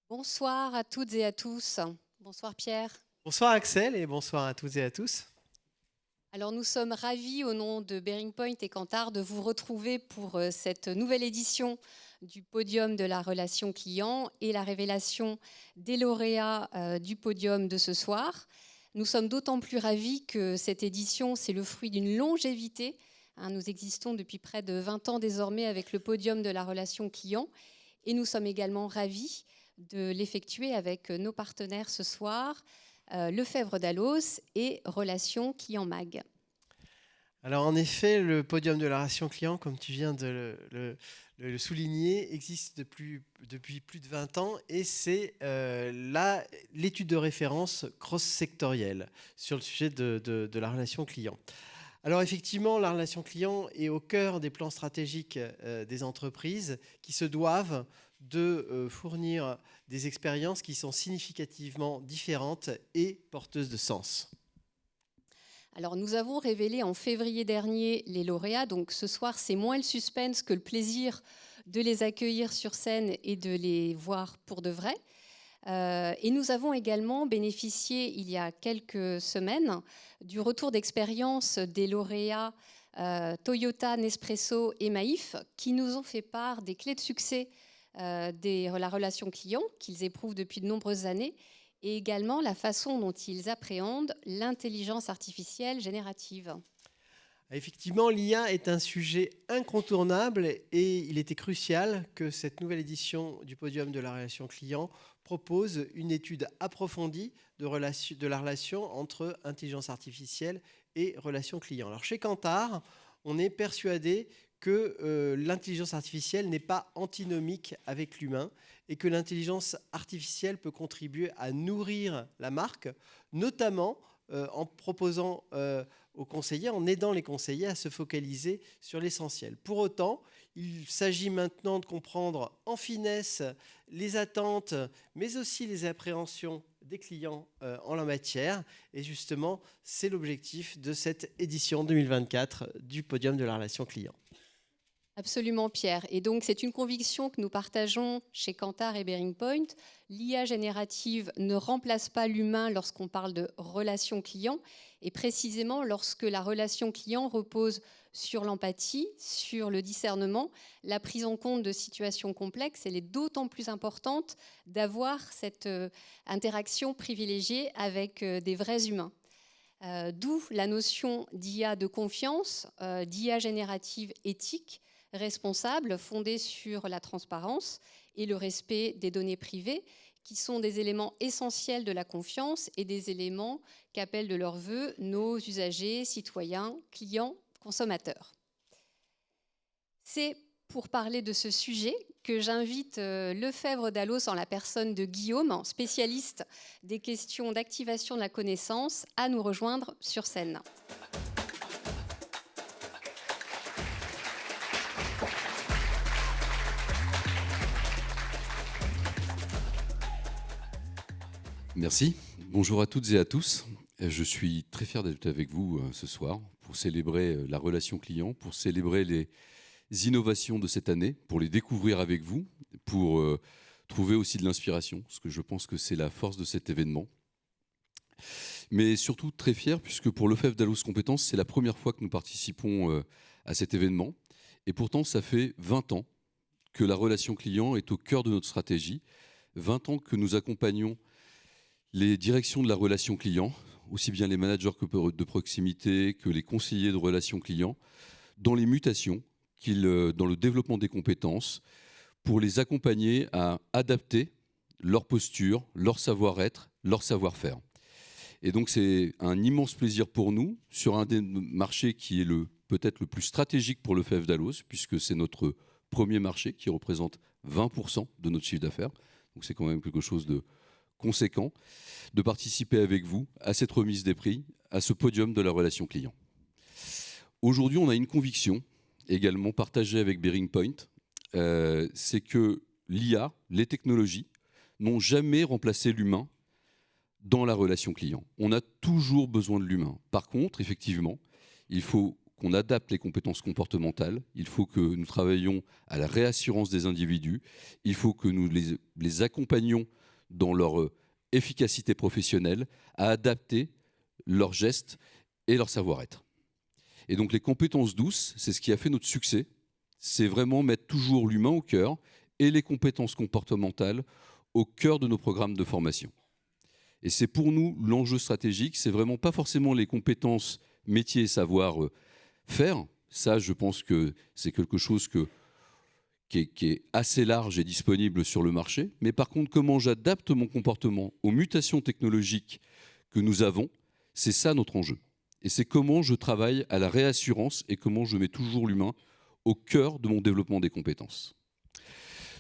Bonsoir à toutes et à tous. Bonsoir Pierre. Bonsoir Axel et bonsoir à toutes et à tous. Alors nous sommes ravis au nom de Bearing Point et Kantar de vous retrouver pour cette nouvelle édition du podium de la relation client et la révélation des lauréats du podium de ce soir. Nous sommes d'autant plus ravis que cette édition, c'est le fruit d'une longévité. Nous existons depuis près de 20 ans désormais avec le podium de la relation client et nous sommes également ravis de l'effectuer avec nos partenaires ce soir, Lefebvre Dallos et Relations Client Mag. Alors en effet, le podium de la relation client, comme tu viens de le souligner, existe depuis plus de 20 ans et c'est l'étude de référence cross-sectorielle sur le sujet de la relation client. Alors effectivement, la relation client est au cœur des plans stratégiques des entreprises qui se doivent de fournir des expériences qui sont significativement différentes et porteuses de sens. Alors nous avons révélé en février dernier les lauréats, donc ce soir c'est moins le suspense que le plaisir de les accueillir sur scène et de les voir pour de vrai. Et nous avons également bénéficié il y a quelques semaines du retour d'expérience des lauréats Toyota, Nespresso et Maïf qui nous ont fait part des clés de succès de la relation client qu'ils éprouvent depuis de nombreuses années et également la façon dont ils appréhendent l'intelligence artificielle générative. Effectivement, l'IA est un sujet incontournable et il était crucial que cette nouvelle édition du podium de la relation client propose une étude approfondie de la relation entre intelligence artificielle et relation client. Alors chez Kantar, on est persuadé que l'intelligence artificielle n'est pas antinomique avec l'humain et que l'intelligence artificielle peut contribuer à nourrir la marque, notamment en proposant aux conseillers, en aidant les conseillers à se focaliser sur l'essentiel. Pour autant, il s'agit maintenant de comprendre en finesse les attentes, mais aussi les appréhensions des clients en la matière. Et justement, c'est l'objectif de cette édition 2024 du podium de la relation client. Absolument, Pierre. Et donc, c'est une conviction que nous partageons chez Kantar et Bearing Point. L'IA générative ne remplace pas l'humain lorsqu'on parle de relation client, et précisément lorsque la relation client repose sur l'empathie, sur le discernement, la prise en compte de situations complexes. Elle est d'autant plus importante d'avoir cette interaction privilégiée avec des vrais humains. D'où la notion d'IA de confiance, d'IA générative éthique, responsable, fondée sur la transparence et le respect des données privées, qui sont des éléments essentiels de la confiance et des éléments qu'appellent de leur vœu nos usagers, citoyens, clients, consommateurs. C'est pour parler de ce sujet que j'invite Lefebvre Dallos en la personne de Guillaume, spécialiste des questions d'activation de la connaissance, à nous rejoindre sur scène. Merci. Bonjour à toutes et à tous. Je suis très fier d'être avec vous ce soir pour célébrer la relation client, pour célébrer les innovations de cette année, pour les découvrir avec vous, pour trouver aussi de l'inspiration, parce que je pense que c'est la force de cet événement. Mais surtout très fier, puisque pour Lefebvre Dallos Compétences, c'est la première fois que nous participons à cet événement. Et pourtant, ça fait 20 ans que la relation client est au cœur de notre stratégie, 20 ans que nous accompagnons les directions de la relation client, aussi bien les managers de proximité que les conseillers de relation client, dans les mutations, dans le développement des compétences, pour les accompagner à adapter leur posture, leur savoir-être, leur savoir-faire. Et donc c'est un immense plaisir pour nous, sur un des marchés qui est peut-être le plus stratégique pour Lefebvre Dallos, puisque c'est notre premier marché qui représente 20% de notre chiffre d'affaires. Donc c'est quand même quelque chose de conséquent, de participer avec vous à cette remise des prix, à ce podium de la relation client. Aujourd'hui, on a une conviction, également partagée avec Bearing Point, c'est que l'IA, les technologies, n'ont jamais remplacé l'humain dans la relation client. On a toujours besoin de l'humain. Par contre, effectivement, il faut qu'on adapte les compétences comportementales, il faut que nous travaillions à la réassurance des individus, il faut que nous les accompagnions dans leur efficacité professionnelle, à adapter leurs gestes et leur savoir-être. Et donc les compétences douces, c'est ce qui a fait notre succès, c'est vraiment mettre toujours l'humain au cœur et les compétences comportementales au cœur de nos programmes de formation. Et c'est pour nous l'enjeu stratégique, c'est vraiment pas forcément les compétences métiers et savoir-faire. Ça, je pense que c'est quelque chose qui est assez large et disponible sur le marché. Mais par contre, comment j'adapte mon comportement aux mutations technologiques que nous avons, c'est ça notre enjeu. Et c'est comment je travaille à la réassurance et comment je mets toujours l'humain au cœur de mon développement des compétences.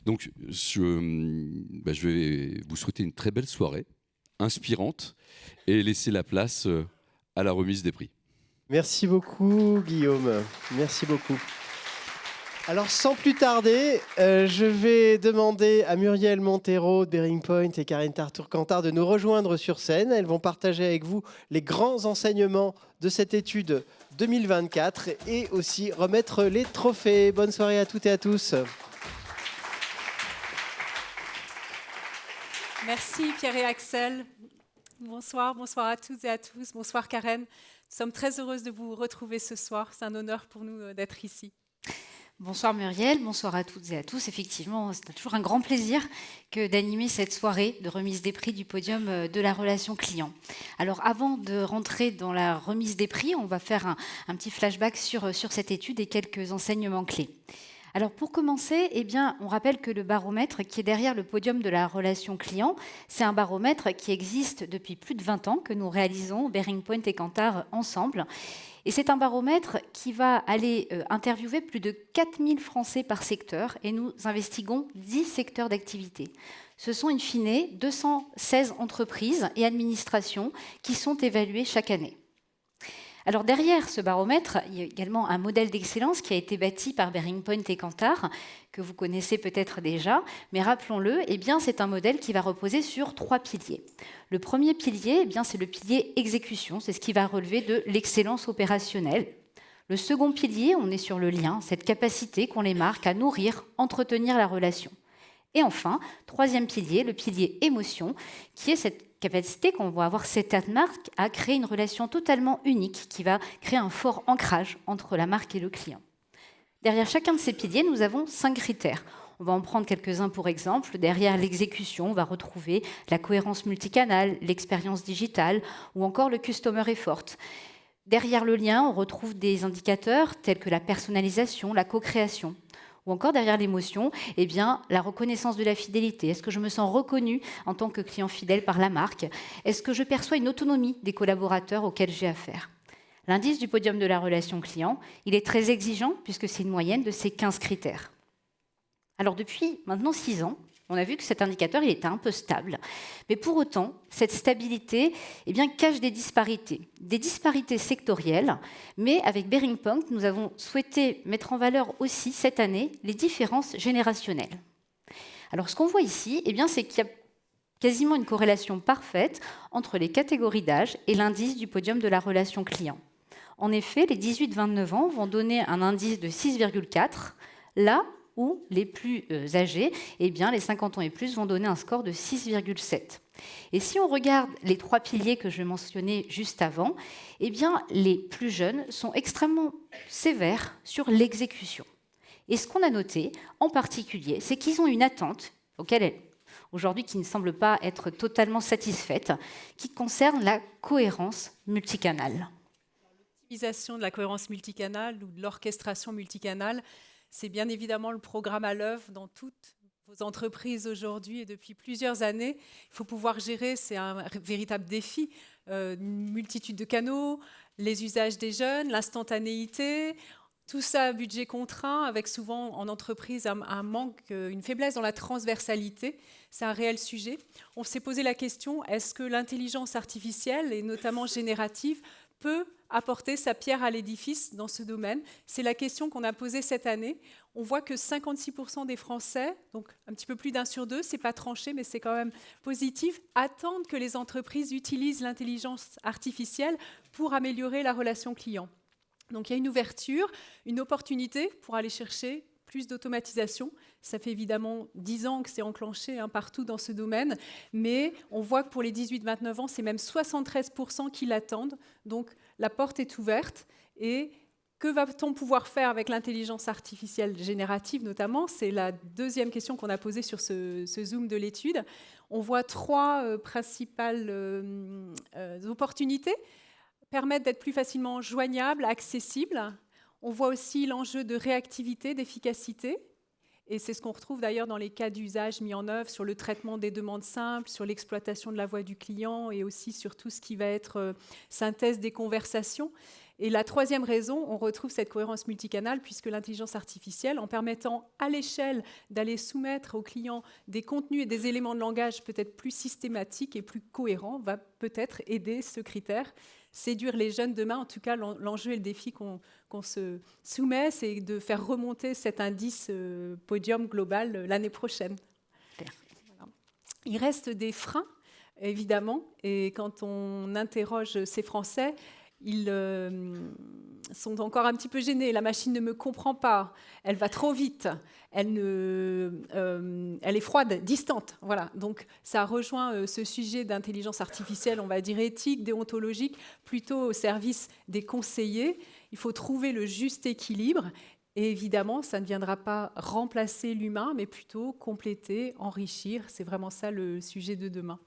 Donc, je vais vous souhaiter une très belle soirée, inspirante, et laisser la place à la remise des prix. Merci beaucoup, Guillaume. Merci beaucoup. Alors, sans plus tarder, je vais demander à Muriel Montero de Bearing Point et Karine Tartour-Cantar de nous rejoindre sur scène. Elles vont partager avec vous les grands enseignements de cette étude 2024 et aussi remettre les trophées. Bonne soirée à toutes et à tous. Merci Pierre et Axel. Bonsoir à toutes et à tous. Bonsoir Karen. Nous sommes très heureuses de vous retrouver ce soir. C'est un honneur pour nous d'être ici. Bonsoir Muriel, bonsoir à toutes et à tous. Effectivement, c'est toujours un grand plaisir que d'animer cette soirée de remise des prix du podium de la relation client. Alors avant de rentrer dans la remise des prix, on va faire un petit flashback sur cette étude et quelques enseignements clés. Alors pour commencer, on rappelle que le baromètre qui est derrière le podium de la relation client, c'est un baromètre qui existe depuis plus de 20 ans, que nous réalisons, Bearing Point et Kantar ensemble. Et c'est un baromètre qui va aller interviewer plus de 4000 Français par secteur et nous investiguons 10 secteurs d'activité. Ce sont in fine 216 entreprises et administrations qui sont évaluées chaque année. Alors derrière ce baromètre, il y a également un modèle d'excellence qui a été bâti par Bearing Point et Kantar, que vous connaissez peut-être déjà, mais rappelons-le, c'est un modèle qui va reposer sur 3 piliers. Le premier pilier, c'est le pilier exécution, c'est ce qui va relever de l'excellence opérationnelle. Le second pilier, on est sur le lien, cette capacité qu'ont les marques à nourrir, entretenir la relation. Et enfin, troisième pilier, le pilier émotion, qui est cette capacité qu'on va avoir cette marque à créer une relation totalement unique qui va créer un fort ancrage entre la marque et le client. Derrière chacun de ces piliers, nous avons 5 critères. On va en prendre quelques-uns pour exemple. Derrière l'exécution, on va retrouver la cohérence multicanale, l'expérience digitale ou encore le customer effort. Derrière le lien, on retrouve des indicateurs tels que la personnalisation, la co-création. Ou encore derrière l'émotion, la reconnaissance de la fidélité. Est-ce que je me sens reconnue en tant que client fidèle par la marque? Est-ce que je perçois une autonomie des collaborateurs auxquels j'ai affaire? L'indice du podium de la relation client, il est très exigeant puisque c'est une moyenne de ces 15 critères. Alors depuis maintenant 6 ans, on a vu que cet indicateur il était un peu stable. Mais pour autant, cette stabilité cache des disparités sectorielles. Mais avec Bearing Point, nous avons souhaité mettre en valeur aussi cette année les différences générationnelles. Alors ce qu'on voit ici, c'est qu'il y a quasiment une corrélation parfaite entre les catégories d'âge et l'indice du podium de la relation client. En effet, les 18-29 ans vont donner un indice de 6,4, là où les plus âgés, les 50 ans et plus, vont donner un score de 6,7. Et si on regarde les 3 piliers que je mentionnais juste avant, les plus jeunes sont extrêmement sévères sur l'exécution. Et ce qu'on a noté, en particulier, c'est qu'ils ont une attente, aujourd'hui qui ne semble pas être totalement satisfaite, qui concerne la cohérence multicanale. L'utilisation de la cohérence multicanale ou de l'orchestration multicanale, c'est bien évidemment le programme à l'œuvre dans toutes vos entreprises aujourd'hui et depuis plusieurs années. Il faut pouvoir gérer, c'est un véritable défi, une multitude de canaux, les usages des jeunes, l'instantanéité, tout ça à budget contraint, avec souvent en entreprise un manque, une faiblesse dans la transversalité. C'est un réel sujet. On s'est posé la question, est-ce que l'intelligence artificielle, et notamment générative, peut apporter sa pierre à l'édifice dans ce domaine? C'est la question qu'on a posée cette année. On voit que 56% des Français, donc un petit peu plus d'1 sur 2, c'est pas tranché, mais c'est quand même positif, attendent que les entreprises utilisent l'intelligence artificielle pour améliorer la relation client. Donc il y a une ouverture, une opportunité pour aller chercher plus d'automatisation. Ça fait évidemment 10 ans que c'est enclenché partout dans ce domaine, mais on voit que pour les 18-29 ans, c'est même 73% qui l'attendent. Donc la porte est ouverte. Et que va-t-on pouvoir faire avec l'intelligence artificielle générative notamment? C'est la deuxième question qu'on a posée sur ce zoom de l'étude. On voit 3 principales opportunités. Permettre d'être plus facilement joignable, accessible. On voit aussi l'enjeu de réactivité, d'efficacité. Et c'est ce qu'on retrouve d'ailleurs dans les cas d'usage mis en œuvre sur le traitement des demandes simples, sur l'exploitation de la voix du client et aussi sur tout ce qui va être synthèse des conversations. Et la troisième raison, on retrouve cette cohérence multicanale puisque l'intelligence artificielle, en permettant à l'échelle d'aller soumettre aux clients des contenus et des éléments de langage peut-être plus systématiques et plus cohérents, va peut-être aider ce critère. Séduire les jeunes demain, en tout cas, l'enjeu et le défi qu'on se soumet, c'est de faire remonter cet indice podium global l'année prochaine. Voilà. Il reste des freins, évidemment, et quand on interroge ces Français, ils sont encore un petit peu gênés. La machine ne me comprend pas, elle va trop vite, elle est froide, distante. Voilà. Donc ça rejoint ce sujet d'intelligence artificielle, on va dire éthique, déontologique, plutôt au service des conseillers. Il faut trouver le juste équilibre. Et évidemment, ça ne viendra pas remplacer l'humain, mais plutôt compléter, enrichir. C'est vraiment ça le sujet de demain.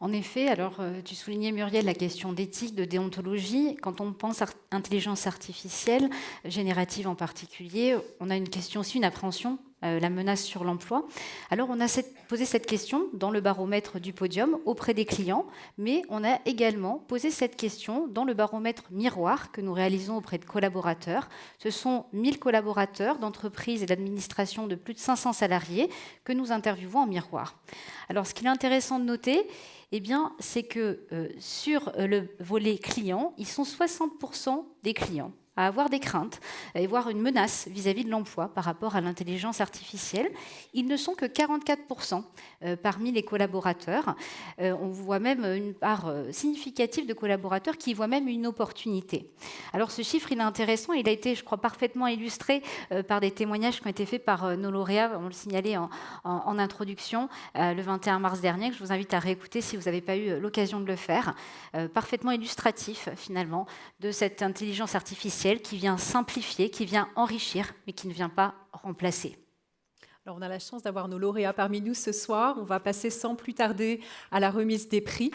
En effet, alors tu soulignais, Muriel, la question d'éthique, de déontologie. Quand on pense à intelligence artificielle, générative en particulier, on a une question aussi, une appréhension, la menace sur l'emploi. Alors on a posé cette question dans le baromètre du podium auprès des clients, mais on a également posé cette question dans le baromètre miroir que nous réalisons auprès de collaborateurs. Ce sont 1000 collaborateurs d'entreprises et d'administrations de plus de 500 salariés que nous interviewons en miroir. Alors ce qu'il est intéressant de noter, c'est que sur le volet client, ils sont 60% des clients à avoir des craintes et voir une menace vis-à-vis de l'emploi par rapport à l'intelligence artificielle. Ils ne sont que 44% parmi les collaborateurs. On voit même une part significative de collaborateurs qui voient même une opportunité. Alors ce chiffre, il est intéressant. Il a été, je crois, parfaitement illustré par des témoignages qui ont été faits par nos lauréats. On le signalait en introduction le 21 mars dernier, que je vous invite à réécouter si vous n'avez pas eu l'occasion de le faire. Parfaitement illustratif, finalement, de cette intelligence artificielle qui vient simplifier, qui vient enrichir, mais qui ne vient pas remplacer. Alors, on a la chance d'avoir nos lauréats parmi nous ce soir. On va passer sans plus tarder à la remise des prix.